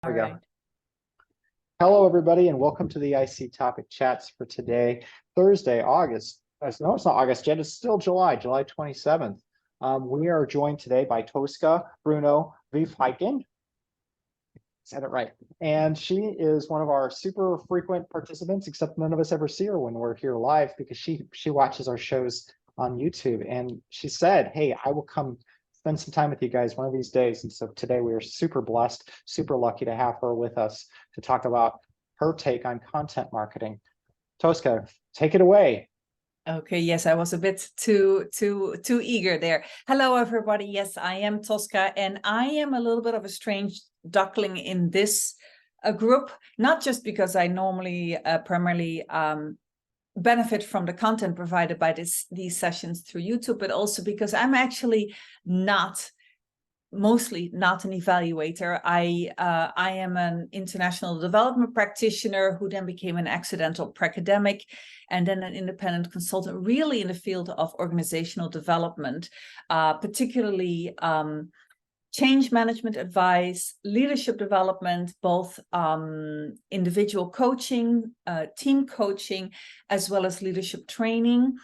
There we All go. right. Hello, everybody, and welcome to the IC Topic Chats for today, Thursday, August. No, it's not August yet. It's still July 27th. We are joined today by Tosca, Bruno, Vijfeijken. Said it right. And she is one of our super frequent participants, except none of us ever see her when we're here live because she watches our shows on YouTube. And she said, "Hey, I will come spend some time with you guys one of these days." And so today we are super blessed, super lucky to have her with us to talk about her take on content marketing. Tosca, take it away. Okay, yes, I was a bit too eager there. Hello, everybody. Yes, I am Tosca, and I am a little bit of a strange duckling in this group, not just because I normally primarily benefit from the content provided by these sessions through YouTube, but also because I'm actually mostly not an evaluator. I am an international development practitioner who then became an accidental pracademic and then an independent consultant, really in the field of organizational development, particularly change management advice, leadership development, both individual coaching, team coaching, as well as leadership training.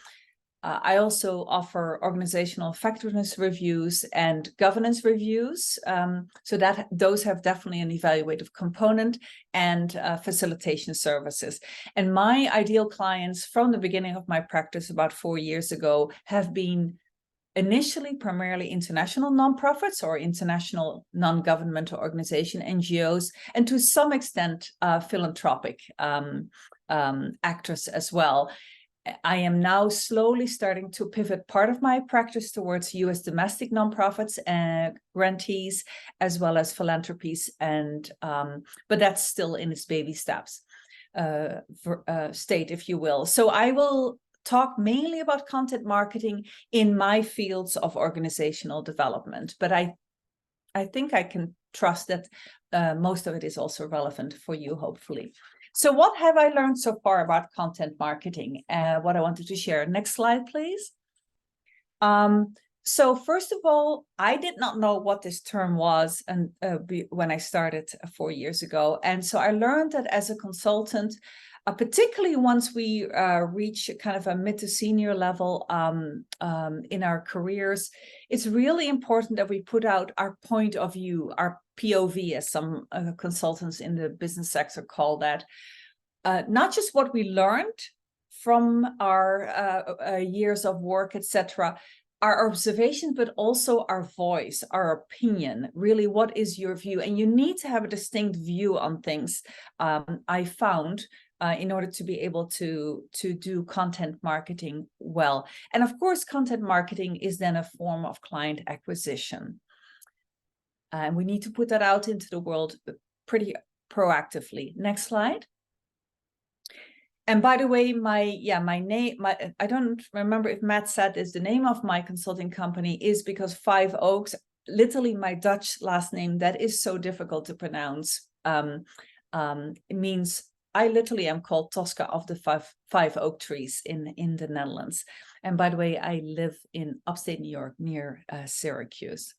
I also offer organizational effectiveness reviews and governance reviews, so that those have definitely an evaluative component, and facilitation services. And my ideal clients from the beginning of my practice about 4 years ago have been initially primarily international nonprofits or international non-governmental organization, NGOs, and to some extent philanthropic actors as well. I am now slowly starting to pivot part of my practice towards US domestic nonprofits and grantees, as well as philanthropies, and but that's still in its baby steps state, if you will. So I will talk mainly about content marketing in my fields of organizational development, but I think I can trust that most of it is also relevant for you, hopefully. So what have I learned so far about content marketing? What I wanted to share. Next slide, please. So first of all, I did not know what this term was when I started 4 years ago. And so I learned that as a consultant, particularly once we reach kind of a mid to senior level in our careers, it's really important that we put out our point of view, our POV, as some consultants in the business sector call that. Not just what we learned from our years of work, etc., our observations, but also our voice, our opinion. Really, what is your view? And you need to have a distinct view on things, I found, in order to be able to do content marketing well. And of course, content marketing is then a form of client acquisition. And we need to put that out into the world pretty proactively. Next slide. And by the way, my name, I don't remember if Matt said this, the name of my consulting company is because Five Oaks, literally my Dutch last name, that is so difficult to pronounce. It means I literally am called Tosca of the five oak trees in the Netherlands. And by the way, I live in upstate New York near Syracuse.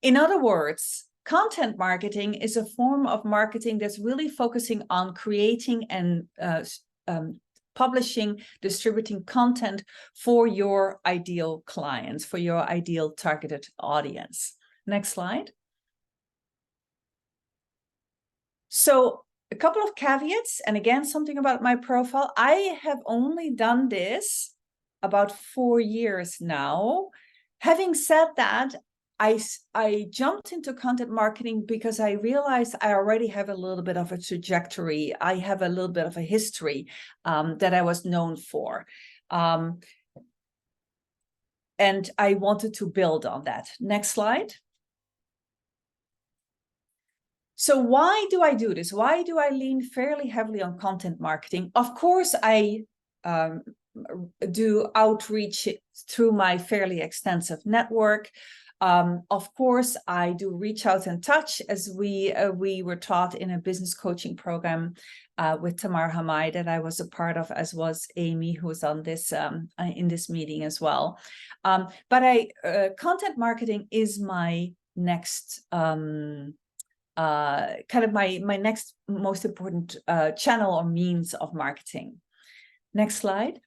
In other words, content marketing is a form of marketing that's really focusing on creating and publishing, distributing content for your ideal clients, for your ideal targeted audience. Next slide. So a couple of caveats, and again, something about my profile. I have only done this about 4 years now. Having said that, I jumped into content marketing because I realized I already have a little bit of a trajectory. I have a little bit of a history that I was known for. And I wanted to build on that. Next slide. So why do I do this? Why do I lean fairly heavily on content marketing? Of course, I do outreach through my fairly extensive network. Of course, I do reach out and touch, as we were taught in a business coaching program with Tamar Hamai that I was a part of, as was Amy, who was on this in this meeting as well. But content marketing is my next kind of my next most important channel or means of marketing. Next slide.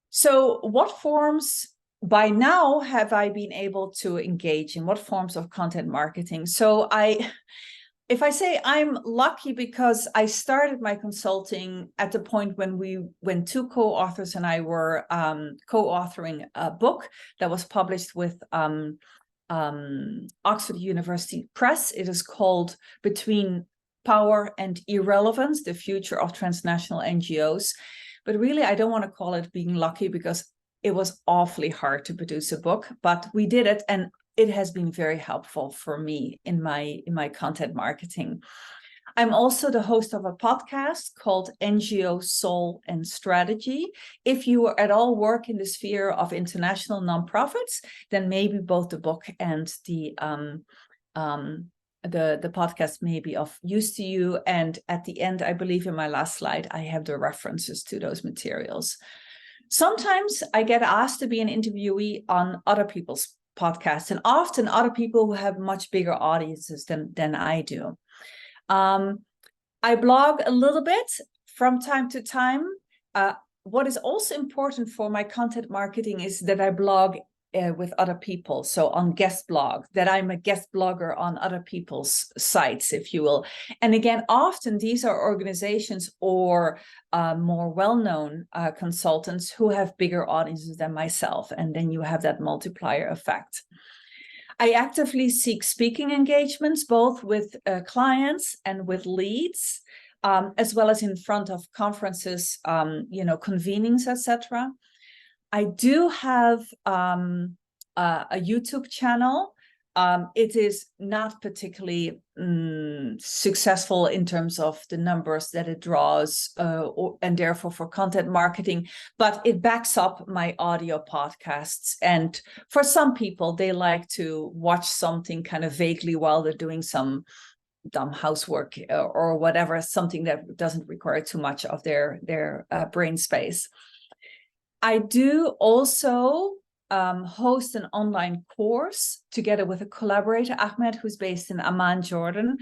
So what forms by now have I been able to engage in? What forms of content marketing? So if I say I'm lucky because I started my consulting at the point when two co-authors and I were co-authoring a book that was published with Oxford University Press. It is called Between Power and Irrelevance, the Future of Transnational NGOs. But really, I don't want to call it being lucky because it was awfully hard to produce a book, but we did it, and it has been very helpful for me in my content marketing. I'm also the host of a podcast called NGO Soul and Strategy. If you at all work in the sphere of international nonprofits, then maybe both the book and the podcast may be of use to you. And at the end, I believe in my last slide, I have the references to those materials. Sometimes I get asked to be an interviewee on other people's podcasts, and often other people who have much bigger audiences than I do. I blog a little bit from time to time. What is also important for my content marketing is that I blog with other people, so on guest blog, that I'm a guest blogger on other people's sites, if you will. And again, often these are organizations or more well-known consultants who have bigger audiences than myself, and then you have that multiplier effect. I actively seek speaking engagements, both with clients and with leads, as well as in front of conferences, convenings, etc. I do have a YouTube channel. It is not particularly successful in terms of the numbers that it draws, and therefore for content marketing, but it backs up my audio podcasts. And for some people, they like to watch something kind of vaguely while they're doing some dumb housework or whatever, something that doesn't require too much of their brain space. I do also host an online course together with a collaborator, Ahmed, who's based in Amman, Jordan.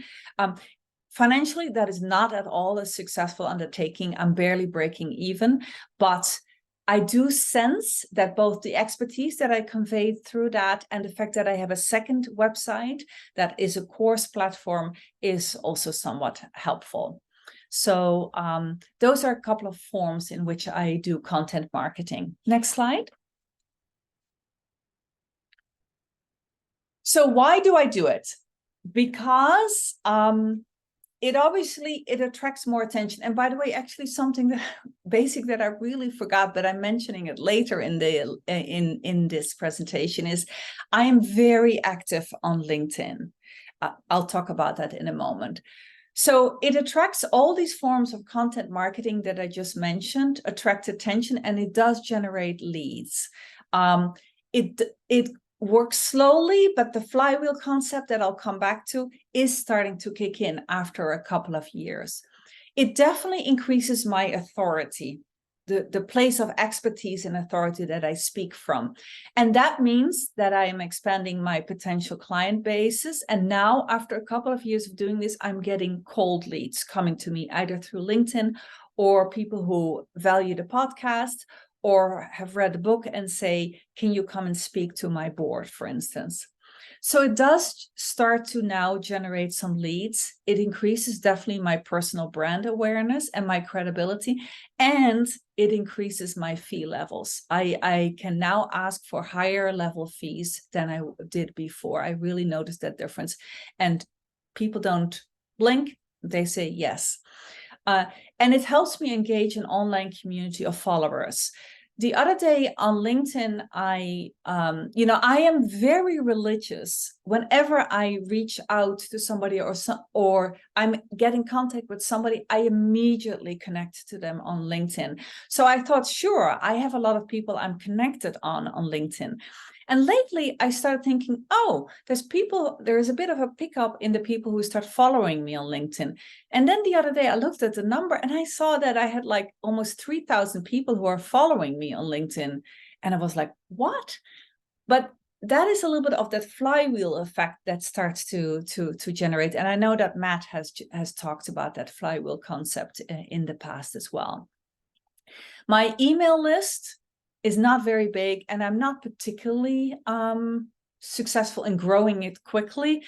Financially, that is not at all a successful undertaking. I'm barely breaking even, but I do sense that both the expertise that I conveyed through that and the fact that I have a second website that is a course platform is also somewhat helpful. So those are a couple of forms in which I do content marketing. Next slide. So why do I do it? Because it attracts more attention. And by the way, actually something that basic that I really forgot, but I'm mentioning it later in this presentation, is I am very active on LinkedIn. I'll talk about that in a moment. So it attracts all these forms of content marketing that I just mentioned, attract attention, and it does generate leads. It works slowly, but the flywheel concept that I'll come back to is starting to kick in after a couple of years. It definitely increases my authority, the place of expertise and authority that I speak from. And that means that I am expanding my potential client bases. And now, after a couple of years of doing this, I'm getting cold leads coming to me either through LinkedIn or people who value the podcast or have read the book and say, can you come and speak to my board, for instance? So it does start to now generate some leads. It increases definitely my personal brand awareness and my credibility, and it increases my fee levels. I can now ask for higher level fees than I did before. I really noticed that difference. And people don't blink, they say yes. And it helps me engage an online community of followers. The other day on LinkedIn, I am very religious. Whenever I reach out to somebody or I'm getting contact with somebody, I immediately connect to them on LinkedIn. So I thought, sure, I have a lot of people I'm connected on LinkedIn. And lately I started thinking, oh, there's a bit of a pickup in the people who start following me on LinkedIn. And then the other day I looked at the number and I saw that I had like almost 3,000 people who are following me on LinkedIn. And I was like, what? But that is a little bit of that flywheel effect that starts to generate. And I know that Matt has talked about that flywheel concept in the past as well. My email list is not very big, and I'm not particularly successful in growing it quickly.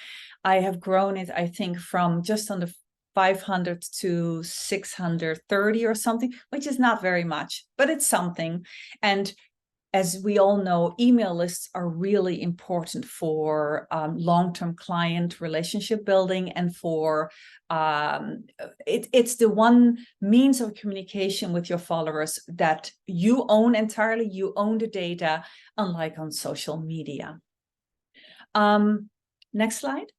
I have grown it, I think, from just under 500 to 630 or something, which is not very much, but it's something. And as we all know, email lists are really important for long-term client relationship building, and for it's the one means of communication with your followers that you own entirely. You own the data, unlike on social media. Next slide.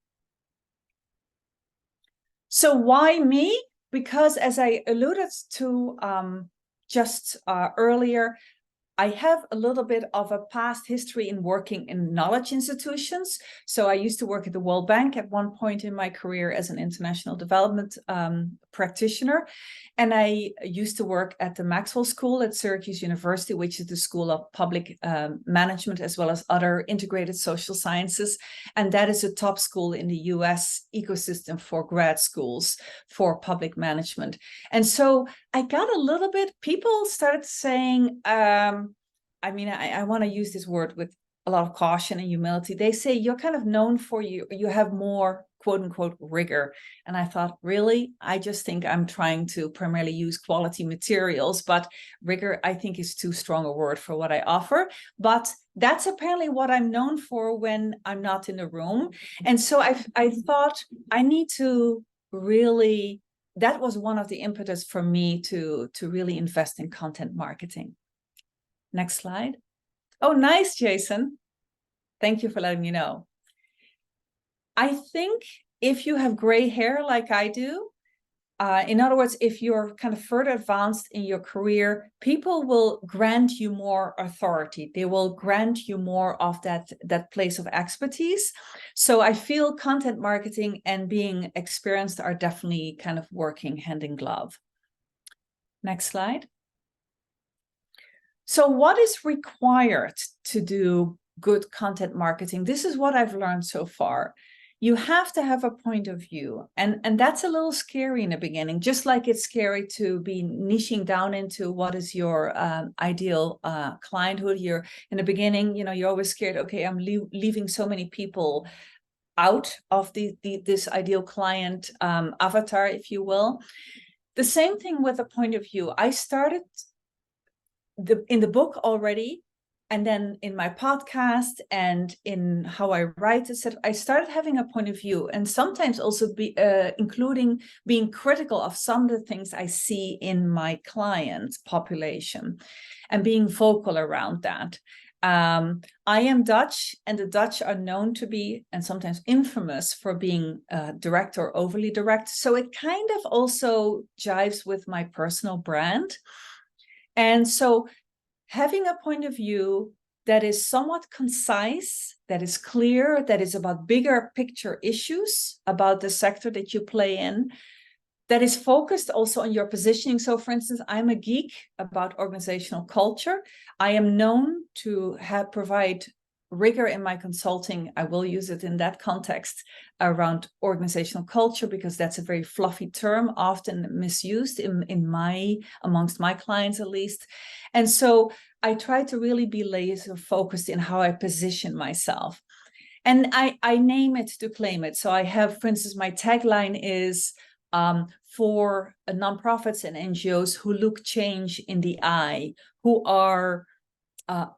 So why me? Because as I alluded to just earlier, I have a little bit of a past history in working in knowledge institutions. So I used to work at the World Bank at one point in my career as an international development practitioner. And I used to work at the Maxwell School at Syracuse University, which is the School of Public Management, as well as other integrated social sciences. And that is a top school in the US ecosystem for grad schools for public management. And so I got a little bit, people started saying, I want to use this word with a lot of caution and humility. They say you're kind of known for you have more quote unquote rigor. And I thought, really? I just think I'm trying to primarily use quality materials, but rigor, I think, is too strong a word for what I offer. But that's apparently what I'm known for when I'm not in the room. And so I thought I need to really, that was one of the impetus for me to really invest in content marketing. Next slide. Oh, nice, Jason. Thank you for letting me know. I think if you have gray hair like I do, in other words, if you're kind of further advanced in your career, people will grant you more authority. They will grant you more of that place of expertise. So I feel content marketing and being experienced are definitely kind of working hand in glove. Next slide. So what is required to do good content marketing? This is what I've learned so far. You have to have a point of view. And that's a little scary in the beginning, just like it's scary to be niching down into what is your ideal clienthood. You're in the beginning, you're always scared, okay, I'm leaving so many people out of this ideal client avatar, if you will. The same thing with a point of view. I started in the book already, and then in my podcast and in how I write, I started having a point of view, and sometimes also including being critical of some of the things I see in my client population and being vocal around that. I am Dutch, and the Dutch are known to be, and sometimes infamous for being direct or overly direct. So it kind of also jives with my personal brand. And so having a point of view that is somewhat concise, that is clear, that is about bigger picture issues about the sector that you play in, that is focused also on your positioning. So for instance, I'm a geek about organizational culture. I am known to provide rigor in my consulting. I will use it in that context around organizational culture, because that's a very fluffy term, often misused amongst my clients at least. And so I try to really be laser focused in how I position myself. And I name it to claim it. So I have, for instance, my tagline is for nonprofits and NGOs who look change in the eye, who are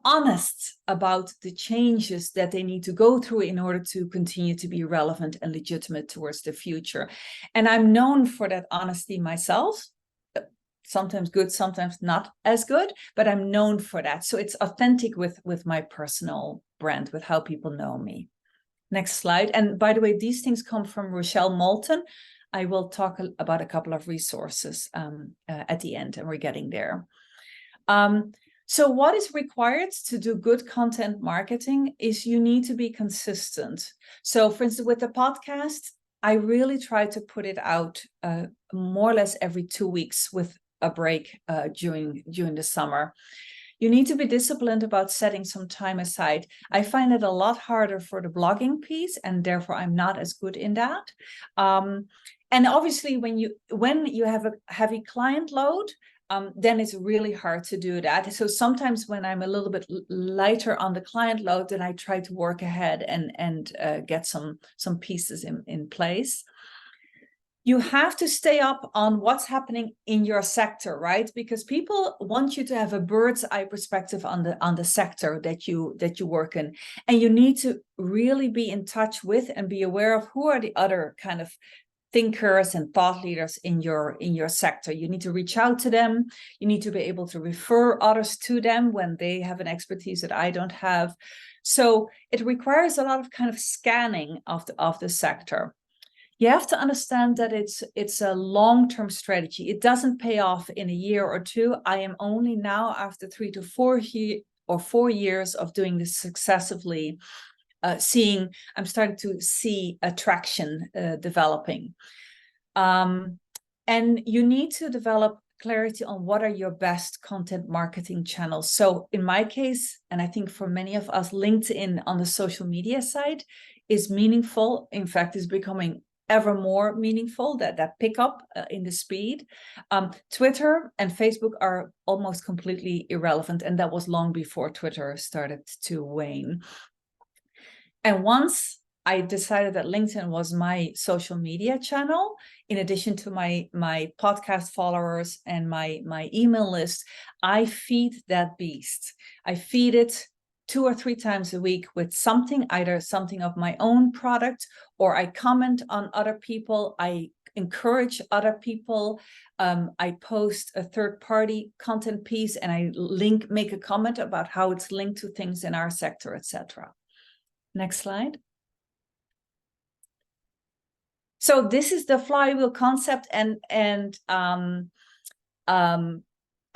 honest about the changes that they need to go through in order to continue to be relevant and legitimate towards the future. And I'm known for that honesty myself, sometimes good, sometimes not as good, but I'm known for that. So it's authentic with my personal brand, with how people know me. Next slide. And by the way, these things come from Rochelle Moulton. I will talk about a couple of resources at the end, and we're getting there. So what is required to do good content marketing is you need to be consistent. So for instance, with the podcast, I really try to put it out more or less every 2 weeks with a break during the summer. You need to be disciplined about setting some time aside. I find it a lot harder for the blogging piece, and therefore I'm not as good in that. And obviously, when you have a heavy client load, then it's really hard to do that. So sometimes when I'm a little bit lighter on the client load, then I try to work ahead and get some pieces in place. You have to stay up on what's happening in your sector, right? Because people want you to have a bird's eye perspective on the sector that you work in, and you need to really be in touch with and be aware of who are the other kind of thinkers and thought leaders in your sector. You need to reach out to them. You need to be able to refer others to them when they have an expertise that I don't have. So it requires a lot of kind of scanning of the sector. You have to understand that it's a long-term strategy. It doesn't pay off in a year or two. I am only now, after 3 to 4 years of doing this successively, I'm starting to see attraction developing. And you need to develop clarity on what are your best content marketing channels. So in my case, and I think for many of us, LinkedIn on the social media side is meaningful. In fact, is becoming ever more meaningful, that pickup in the speed. Twitter and Facebook are almost completely irrelevant, and that was long before Twitter started to wane. And once I decided that LinkedIn was my social media channel, in addition to my podcast followers and my email list, I feed that beast. I feed it 2 or 3 times a week with something, either something of my own product, or I comment on other people. I encourage other people. I post a third-party content piece and I make a comment about how it's linked to things in our sector, etc. Next slide. So this is the flywheel concept, and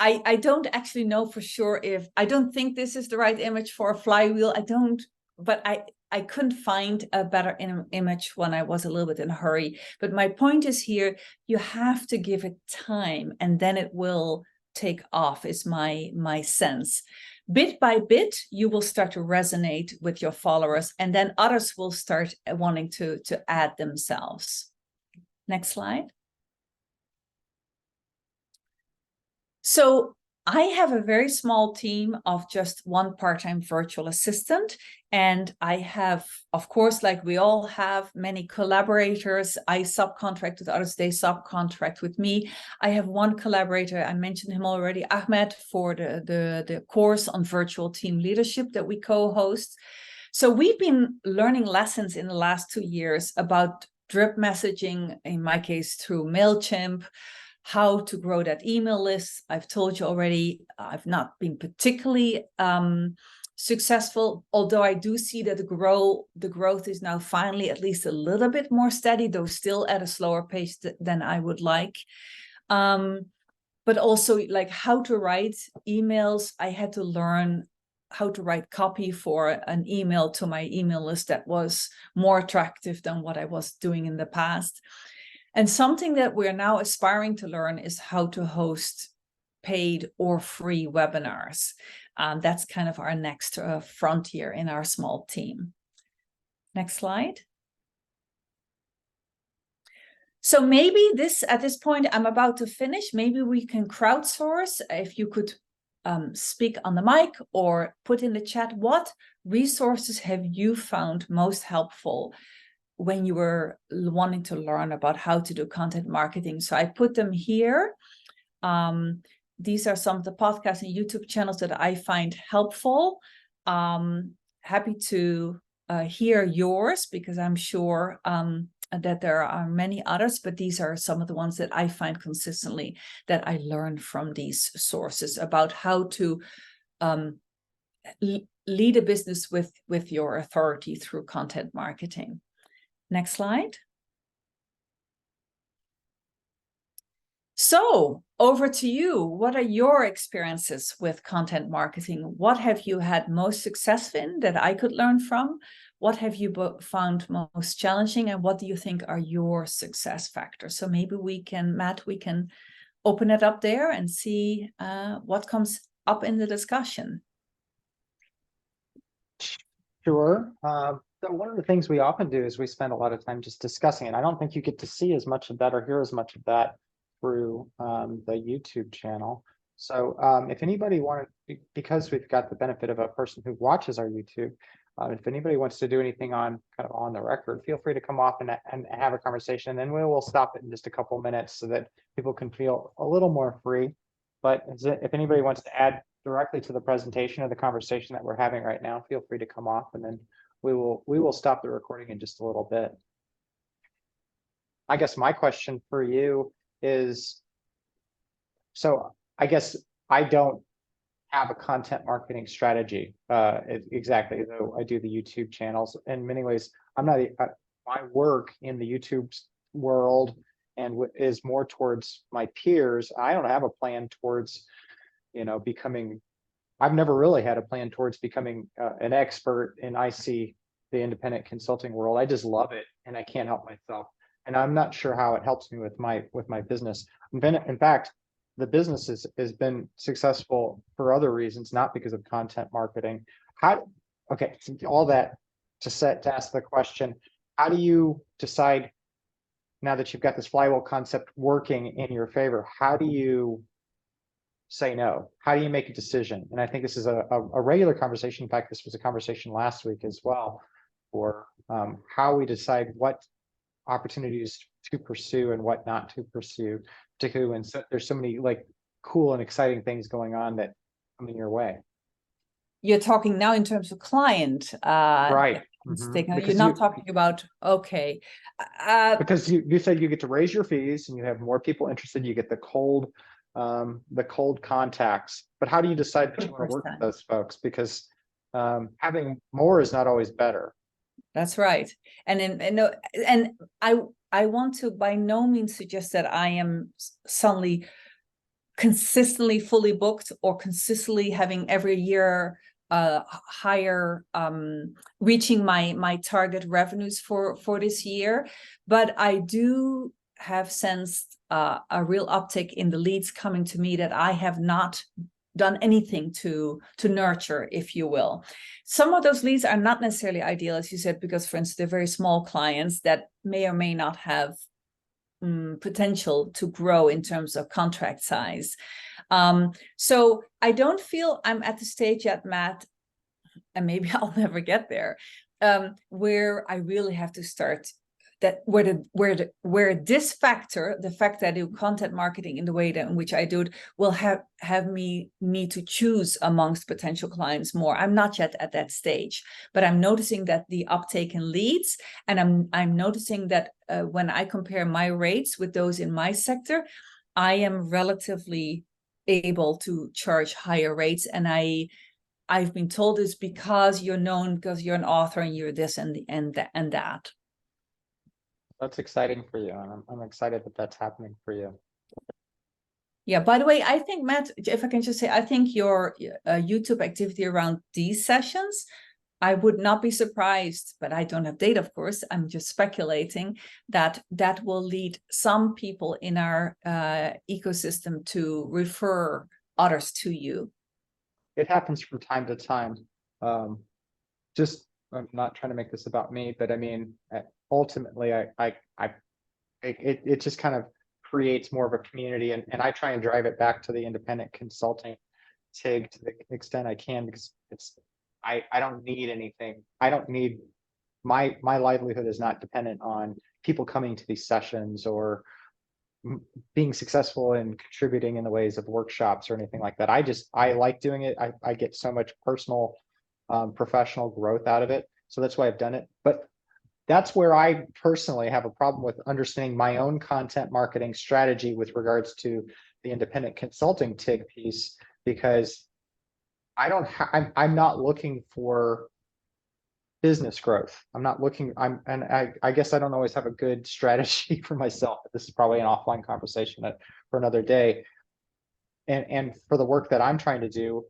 I don't actually know for sure I don't think this is the right image for a flywheel. But I couldn't find a better image when I was a little bit in a hurry. But my point is here, you have to give it time and then it will take off, is my sense. Bit by bit, you will start to resonate with your followers, and then others will start wanting to add themselves. Next slide. So I have a very small team of just one part-time virtual assistant, and I have, of course, like we all have, many collaborators. I subcontract with others, they subcontract with me. I have one collaborator, I mentioned him already, Ahmed, for the course on virtual team leadership that we co-host. So we've been learning lessons in the last 2 years about drip messaging, in my case through MailChimp, how to grow that email list. I've told you already, I've not been particularly successful, although I do see that the growth is now finally at least a little bit more steady, though still at a slower pace than I would like. But also, like, how to write emails. I had to learn how to write copy for an email to my email list that was more attractive than what I was doing in the past. And something that we're now aspiring to learn is how to host paid or free webinars. That's kind of our next frontier in our small team. Next slide. So maybe at this point, I'm about to finish. Maybe we can crowdsource. If you could speak on the mic or put in the chat, what resources have you found most helpful when you were wanting to learn about how to do content marketing? So I put them here. These are some of the podcasts and YouTube channels that I find helpful. Happy to hear yours, because I'm sure that there are many others, but these are some of the ones that I find consistently that I learned from these sources about how to lead a business with your authority through content marketing. Next slide. So over to you. What are your experiences with content marketing? What have you had most success in that I could learn from? What have you found most challenging? And what do you think are your success factors? So maybe Matt, we can open it up there and see what comes up in the discussion. Sure. So one of the things we often do is we spend a lot of time just discussing it. I don't think you get to see as much of that or hear as much of that through the YouTube channel. So if anybody wanted, because we've got the benefit of a person who watches our YouTube, if anybody wants to do anything on kind of on the record, feel free to come off and have a conversation. And then we will stop it in just a couple minutes so that people can feel a little more free. But if anybody wants to add directly to the presentation or the conversation that we're having right now, feel free to come off, and then we will stop the recording in just a little bit. I guess my question for you is, so I guess I don't have a content marketing strategy exactly, though I do the YouTube channels. In many ways, I'm not my work in the YouTube world and is more towards my peers. I don't have a plan towards, becoming, I've never really had a plan towards becoming an expert in IC, the independent consulting world. I just love it and I can't help myself. And I'm not sure how it helps me with my business. In fact, the business has been successful for other reasons, not because of content marketing. Okay, all that to ask the question, how do you decide, now that you've got this flywheel concept working in your favor, how do you say no? How do you make a decision? And I think this is a regular conversation. In fact, this was a conversation last week as well, for how we decide what opportunities to pursue and what not to pursue, particularly when there's so many like cool and exciting things going on that come in your way. You're talking now in terms of client, right? You're not talking about, okay. Because you said you get to raise your fees and you have more people interested. You get the cold contacts. But how do you decide that you want to work with those folks? Because having more is not always better. That's right. And I want to by no means suggest that I am suddenly consistently fully booked or consistently having every year higher reaching my target revenues for this year. But I do have sensed a real uptick in the leads coming to me that I have not done anything to nurture, if you will. Some of those leads are not necessarily ideal, as you said, because, for instance, they're very small clients that may or may not have potential to grow in terms of contract size. So I don't feel I'm at the stage yet, Matt, and maybe I'll never get there, where I really have to start that where this factor, the fact that I do content marketing in the way that in which I do it, will have me need to choose amongst potential clients more. I'm not yet at that stage, but I'm noticing that the uptake in leads, and I'm noticing that when I compare my rates with those in my sector, I am relatively able to charge higher rates. And I've been told this because you're known, because you're an author and you're this and that. That's exciting for you, and I'm excited that that's happening for you. Yeah, by the way, I think, Matt, if I can just say, I think your YouTube activity around these sessions, I would not be surprised, but I don't have data, of course, I'm just speculating, that will lead some people in our ecosystem to refer others to you. It happens from time to time. Just, I'm not trying to make this about me, but I mean, ultimately, it just kind of creates more of a community, and I try and drive it back to the independent consulting TIG to the extent I can, because I don't need anything. I don't need, my livelihood is not dependent on people coming to these sessions or being successful in contributing in the ways of workshops or anything like that. I like doing it. I get so much personal, professional growth out of it. So that's why I've done it. But that's where I personally have a problem with understanding my own content marketing strategy with regards to the independent consulting TIG piece, because I'm not looking for business growth. I'm not looking, I guess I don't always have a good strategy for myself. This is probably an offline conversation for another day. And for the work that I'm trying to do,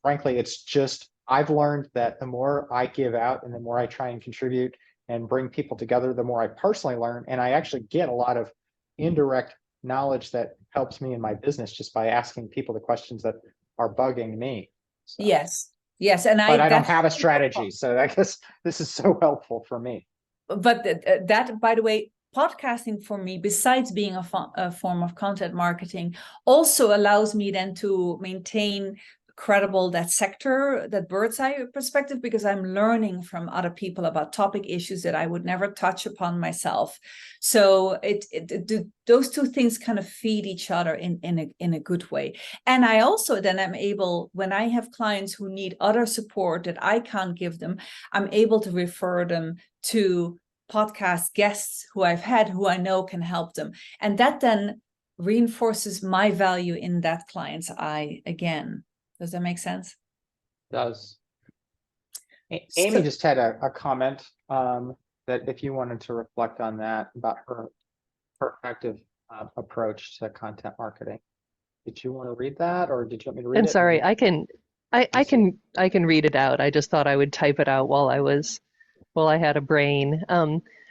frankly, it's just, I've learned that the more I give out and the more I try and contribute and bring people together, the more I personally learn. And I actually get a lot of indirect knowledge that helps me in my business just by asking people the questions that are bugging me. So. Yes. Yes. And But I don't that's have a strategy. So I guess this is so helpful for me. but that, by the way, podcasting for me, besides being a form of content marketing, also allows me then to maintain credible that sector, that bird's eye perspective, because I'm learning from other people about topic issues that I would never touch upon myself. So those two things kind of feed each other in a good way. And I also then am able, when I have clients who need other support that I can't give them, I'm able to refer them to podcast guests who I've had, who I know can help them. And that then reinforces my value in that client's eye again. Does that make sense? It does. So, Amy just had a comment that if you wanted to reflect on that about her effective approach to content marketing. Did you want to read that, or did you want me to read And it? sorry, I can read it out. I just thought I would type it out while I had a brain.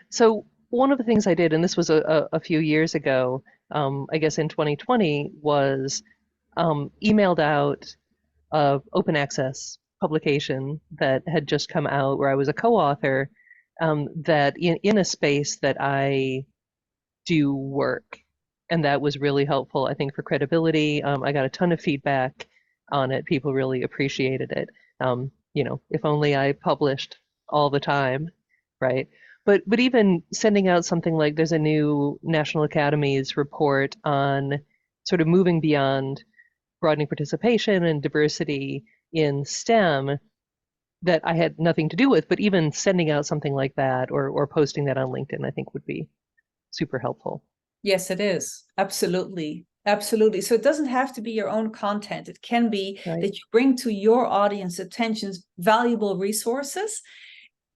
So one of the things I did, and this was a few years ago, I guess in 2020, was emailed out a open access publication that had just come out where I was a co-author, that in a space that I do work. And that was really helpful, I think, for credibility. I got a ton of feedback on it. People really appreciated it. If only I published all the time, right? But even sending out something like there's a new National Academies report on sort of moving beyond broadening participation and diversity in STEM that I had nothing to do with, but even sending out something like that or posting that on LinkedIn, I think would be super helpful. yes, it is. Absolutely. Absolutely. So it doesn't have to be your own content. It can be Right. that you bring to your audience attentions valuable resources.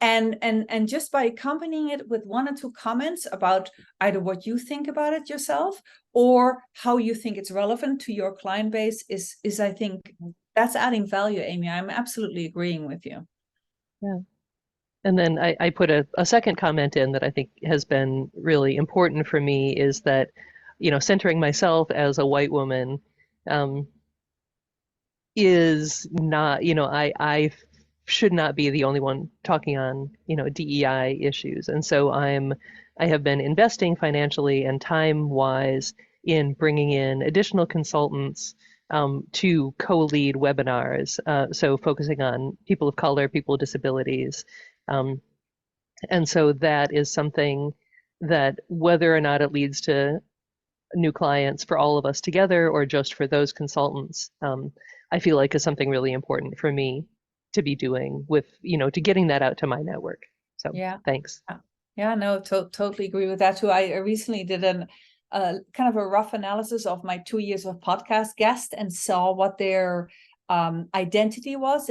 And just by accompanying it with one or two comments about either what you think about it yourself or how you think it's relevant to your client base is I think that's adding value, Amy. I'm absolutely agreeing with you. Yeah. And then I put a second comment in that I think has been really important for me is that, centering myself as a white woman is not, I should not be the only one talking on, DEI issues. And so I have been investing financially and time-wise in bringing in additional consultants to co-lead webinars, so focusing on people of color, people with disabilities. And so that is something that whether or not it leads to new clients for all of us together or just for those consultants, I feel like is something really important for me to be doing with, to getting that out to my network. So Yeah. thanks. Yeah, no, totally agree with that too. I recently did kind of a rough analysis of my 2 years of podcast guests and saw what their identity was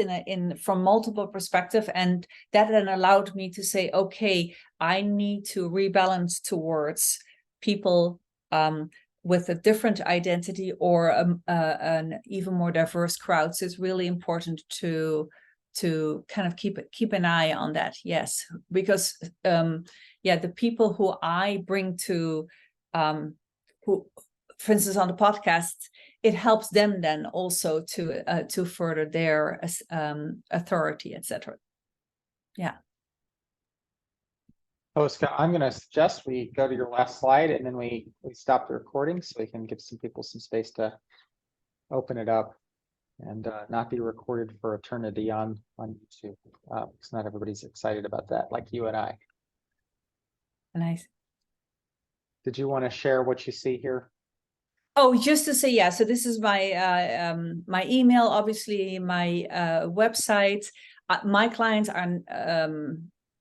from multiple perspectives, and that then allowed me to say, okay, I need to rebalance towards people with a different identity or an even more diverse crowd. So it's really important to kind of keep an eye on that. Yes, because the people who I bring to who, for instance, on the podcast, it helps them then also to further their authority, etc. Yeah. Tosca, I'm going to suggest we go to your last slide and then we stop the recording so we can give some people some space to open it up and not be recorded for eternity on YouTube, because not everybody's excited about that, like you and I. Nice. Did you want to share what you see here? Oh, just to say, yeah. So this is my my email, obviously my website. My clients are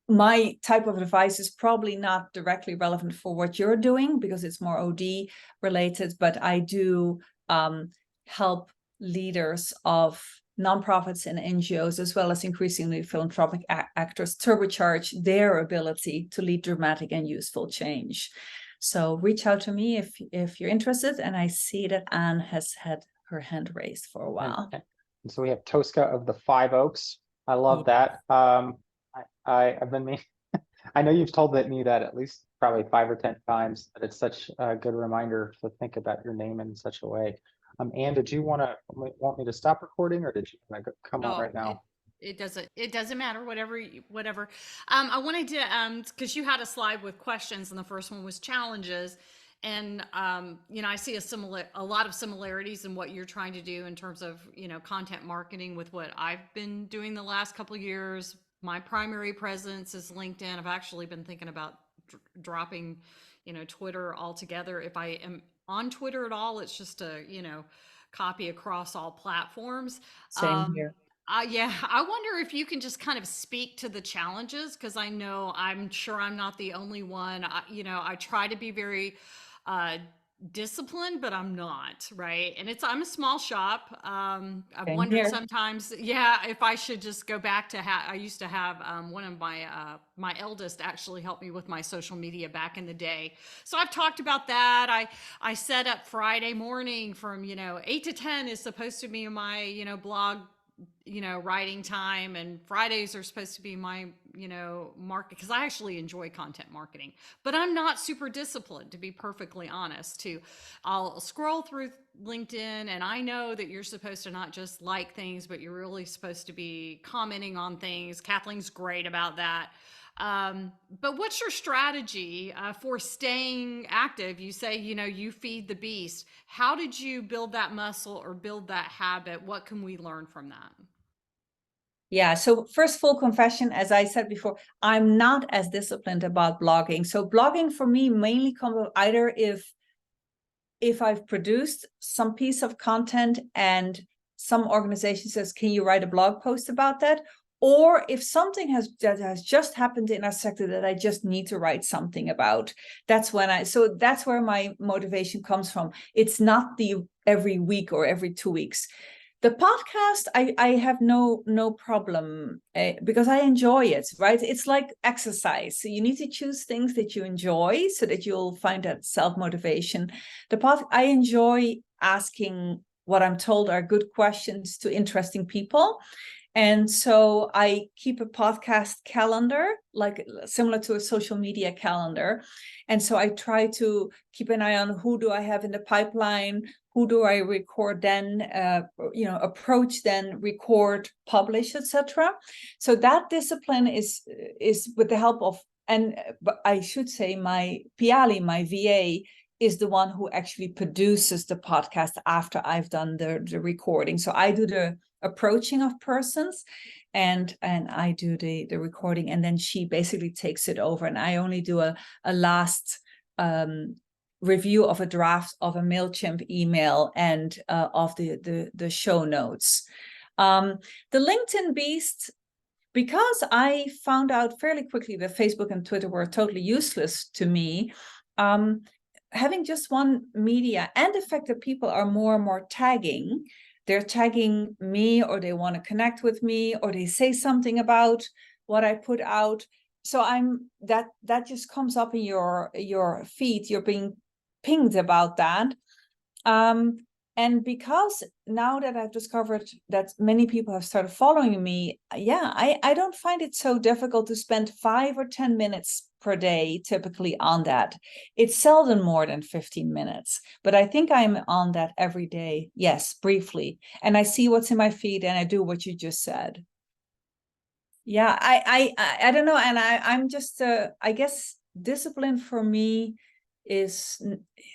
my type of advice is probably not directly relevant for what you're doing because it's more OD related, but I do help leaders of nonprofits and NGOs, as well as increasingly philanthropic actors, turbocharge their ability to lead dramatic and useful change. So reach out to me if you're interested. And I see that Anne has had her hand raised for a while. And so we have Tosca of the Five Oaks. I love that. I've been I know you've told me that at least probably 5 or 10 times, but it's such a good reminder to think about your name in such a way. Anne, did you want me to stop recording, or did you want to come on No, right now? it doesn't matter, whatever. I wanted to, because you had a slide with questions and the first one was challenges. And, I see a lot of similarities in what you're trying to do in terms of, content marketing with what I've been doing the last couple of years. My primary presence is LinkedIn. I've actually been thinking about dropping, Twitter altogether. If I am on Twitter at all, it's just a, copy across all platforms. Same here. Yeah, I wonder if you can just kind of speak to the challenges, because I'm sure I'm not the only one. I try to be very uh, disciplined, but I'm not, right? And I'm a small shop. I've Same wondered here. sometimes, yeah, if I should just go back to I used to have one of my eldest actually helped me with my social media back in the day. So I've talked about that. I set up Friday morning from 8 to 10 is supposed to be my blog writing time, and Fridays are supposed to be my market, because I actually enjoy content marketing, but I'm not super disciplined, to be perfectly honest. I'll scroll through LinkedIn, and I know that you're supposed to not just like things, but you're really supposed to be commenting on things. Kathleen's great about that. But what's your strategy for staying active? You say, you feed the beast. How did you build that muscle or build that habit? What can we learn from that? Yeah, so first, full confession, as I said before, I'm not as disciplined about blogging. So blogging for me mainly comes either if I've produced some piece of content and some organization says, can you write a blog post about that? Or if something that has just happened in our sector that I just need to write something about. That's where my motivation comes from. It's not the every week or every 2 weeks. The podcast, I have no problem because I enjoy it, right? It's like exercise. So you need to choose things that you enjoy so that you'll find that self-motivation. I enjoy asking what I'm told are good questions to interesting people. And so I keep a podcast calendar, like similar to a social media calendar. And so I try to keep an eye on who do I have in the pipeline, who do I record then, approach then, record, publish, etc. So that discipline is with the help of, but I should say my Piali, my VA, is the one who actually produces the podcast after I've done the recording. So I do the approaching of persons and I do the recording, and then she basically takes it over, and I only do a last review of a draft of a MailChimp email and of the show notes. The LinkedIn beast, because I found out fairly quickly that Facebook and Twitter were totally useless to me, having just one media, and the fact that people are more and more tagging, they're tagging me, or they want to connect with me, or they say something about what I put out. So that just comes up in your feed. You're being pinged about that. And because now that I've discovered that many people have started following me, yeah, I don't find it so difficult to spend 5 or 10 minutes per day typically on that. It's seldom more than 15 minutes, but I think I'm on that every day. Yes, briefly. And I see what's in my feed and I do what you just said. Yeah, I don't know. And I'm just, I guess discipline for me is,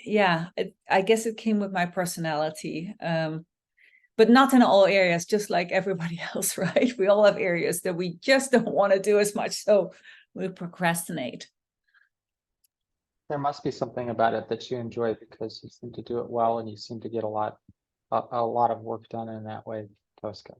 yeah, I guess it came with my personality. But not in all areas, just like everybody else, right? We all have areas that we just don't want to do as much, so we procrastinate. There must be something about it that you enjoy, because you seem to do it well and you seem to get a lot of work done in that way, Tosca.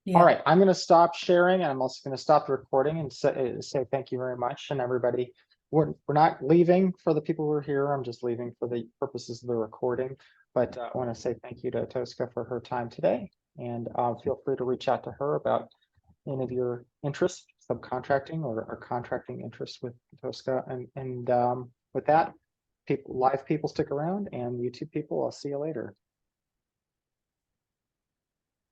Yeah. All right, I'm going to stop sharing, and I'm also going to stop the recording and say thank you very much. And everybody, we're not leaving for the people who are here. I'm just leaving for the purposes of the recording. But I want to say thank you to Tosca for her time today. And feel free to reach out to her about any of your interests, subcontracting or contracting interests with Tosca. And with that, live people stick around, and YouTube people, I'll see you later.